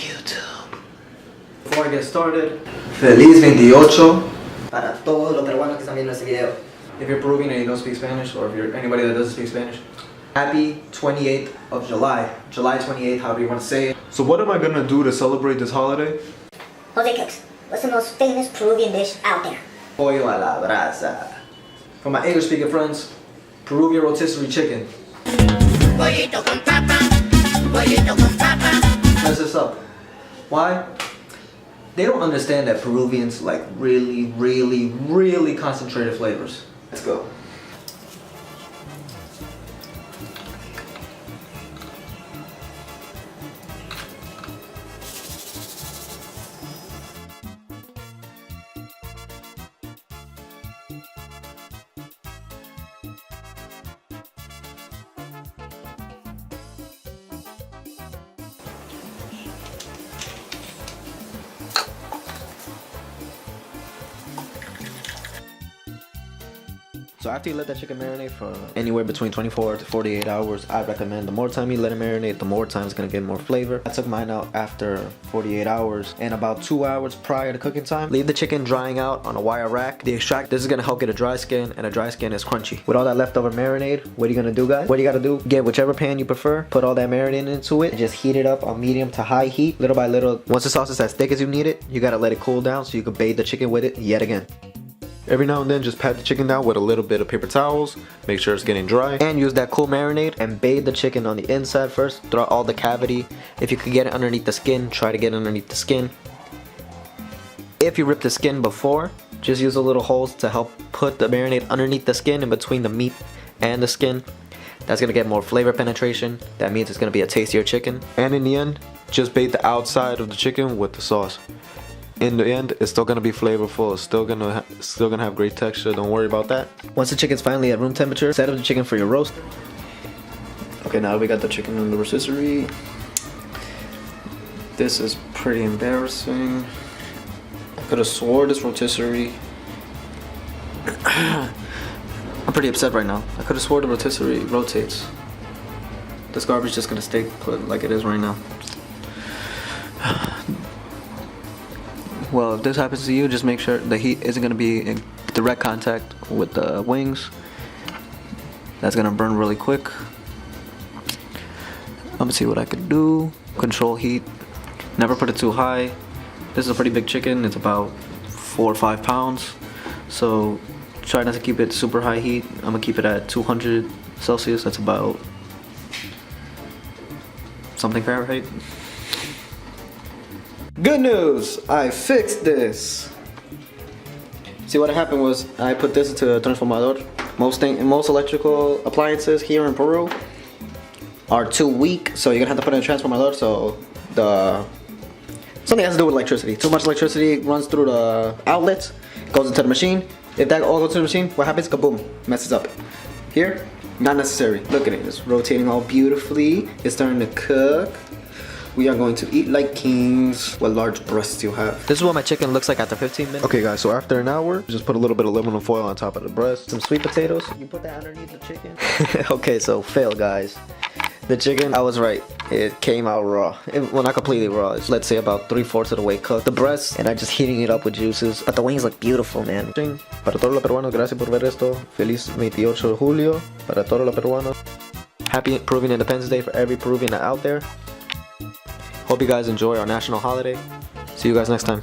YouTube. Before I get started, Feliz 28 para todos los peruanos que están viendo este video. if you're Peruvian and you don't speak Spanish, or if you're anybody that doesn't speak Spanish, Happy 28th of July. July 28th, however you want to say it. So what am I gonna do to celebrate this holiday? ChefJoseCooks. What's the most famous Peruvian dish out there? Pollo a la brasa. for my English speaking friends, Peruvian rotisserie chicken. Pollito con papa, pollito con papa. Mess this up. Why? They don't understand that Peruvians like really concentrated flavors. Let's go. So after you let that chicken marinate for anywhere between 24 to 48 hours, I recommend the more time you let it marinate, the more time it's gonna get more flavor. I took mine out after 48 hours and about 2 hours prior to cooking time. Leave the chicken drying out on a wire rack. The extract, this is gonna help get a dry skin, and a dry skin is crunchy. With all that leftover marinade, what are you gonna do, guys? What you gotta do, get whichever pan you prefer, put all that marinade into it, and just heat it up on medium to high heat, little by little. Once the sauce is as thick as you need it, you gotta let it cool down so you can bathe the chicken with it yet again. Every now and then just pat the chicken down with a little bit of paper towels, make sure it's getting dry. And use that cool marinade and bathe the chicken on the inside first throughout all the cavity. If you could get it underneath the skin, try to get it underneath the skin. If you rip the skin before, just use the little holes to help put the marinade underneath the skin in between the meat and the skin. That's gonna get more flavor penetration. That means it's gonna be a tastier chicken. And in the end, just bathe the outside of the chicken with the sauce. In the end, it's still gonna be flavorful. It's still gonna have great texture. Don't worry about that. Once the chicken's finally at room temperature, set up the chicken for your roast. Okay, now we got the chicken in the rotisserie. This is pretty embarrassing. I could have swore this rotisserie. I'm pretty upset right now. I could have swore the rotisserie rotates. This garbage is just gonna stay put like it is right now. Well, if this happens to you, just make sure the heat isn't going to be in direct contact with the wings. That's going to burn really quick. I'm going to see what I can do. Control heat. Never put it too high. This is a pretty big chicken. It's about 4 or 5 pounds. So try not to keep it super high heat. I'm going to keep it at 200 Celsius. That's about something Fahrenheit. Good news! I fixed this! See, what happened was I put this into a transformador. Most electrical appliances here in Peru are too weak, so you're gonna have to put in a transformador. So something has to do with electricity. Too much electricity runs through the outlets, goes into the machine. If that all goes to the machine, what happens? Kaboom! Messes up. Here, not necessary. Look at it, it's rotating all beautifully. It's starting to cook. We are going to eat like kings. What large breasts you have. This is what my chicken looks like after 15 minutes. Okay guys, so after an hour, just put a little bit of aluminum foil on top of the breast. Some sweet potatoes. You put that underneath the chicken. Okay, so fail, guys. The chicken, I was right. It came out raw. Well, not completely raw. It's, let's say, about 3/4 of the way cooked. The breast, and I'm just heating it up with juices. But the wings look beautiful, man. Para todos los peruanos, gracias por ver esto. Feliz 28 de julio. Para todos los peruanos. Happy Peruvian Independence Day for every Peruvian out there. Hope you guys enjoy our national holiday. See you guys next time.